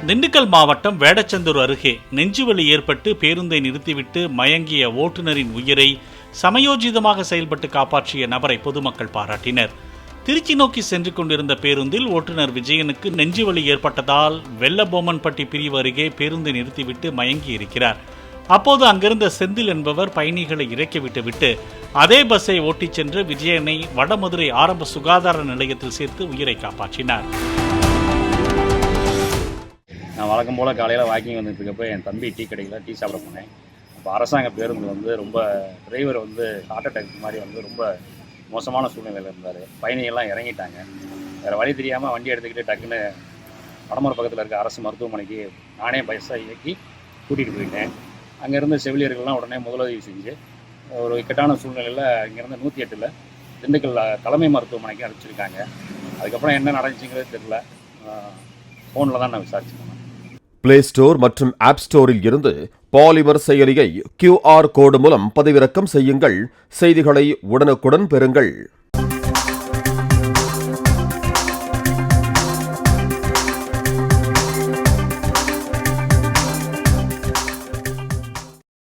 திண்டுக்கல் மாவட்டம் வேடச்சந்தூர் அருகே நெஞ்சுவலி ஏற்பட்டு பேருந்தை நிறுத்திவிட்டு மயங்கிய ஓட்டுநரின் உயிரை சமயோஜிதமாக செயல்பட்டு காப்பாற்றிய நபரை பொதுமக்கள் பாராட்டினர். திருச்சி நோக்கி சென்று கொண்டிருந்த பேருந்தில் ஓட்டுநர் விஜயனுக்கு நெஞ்சுவலி ஏற்பட்டதால் வெள்ளபொம்மன்பட்டி பிரிவு அருகே பேருந்தை நிறுத்திவிட்டு மயங்கி இருக்கிறார். அப்போது அங்கிருந்த செந்தில் என்பவர் பயணிகளை இறக்கிவிட்டுவிட்டு அதே பஸ்ஸை ஓட்டிச் சென்று விஜயனை வடமதுரை ஆரம்ப சுகாதார நிலையத்தில் சேர்த்து உயிரை காப்பாற்றினார். நான் வழக்கம் போல் காலையில் வாக்கிங் வந்துட்டு இருக்கப்போ என் தம்பி டீ கடையில் டீ சாப்பிட போனேன். அப்போ அரசாங்க பேருந்து ரொம்ப டிரைவர் ஹார்ட் அட்டாக் மாதிரி ரொம்ப மோசமான சூழ்நிலையில் இருந்தார். பயணிகள்லாம் இறங்கிட்டாங்க. வேறு வழி தெரியாமல் வண்டி எடுத்துக்கிட்டு டக்குன்னு வடமூர் பக்கத்தில் இருக்க அரசு மருத்துவமனைக்கு நானே பஸ்ஸை இயக்கி கூட்டிகிட்டு போயிட்டேன். அங்கேருந்து செவிலியர்கள்லாம் உடனே முதலுதவி செஞ்சு ஒரு இக்கட்டான சூழ்நிலையில் இங்கேருந்து 108 திண்டுக்கல் தலைமை மருத்துவமனைக்கு அனுப்பிச்சிருக்காங்க. அதுக்கப்புறம் என்ன நடந்துச்சுங்கிறது தெரியல. ஃபோனில் தான் நான் விசாரிச்சுக்கணும். பிளே ஸ்டோர் மற்றும் ஆப் ஸ்டோரில் இருந்து பாலிமர் செயலியை QR கோடு மூலம் பதிவிறக்கம் செய்யுங்கள். செய்திகளை உடனுக்குடன் பெறுங்கள்.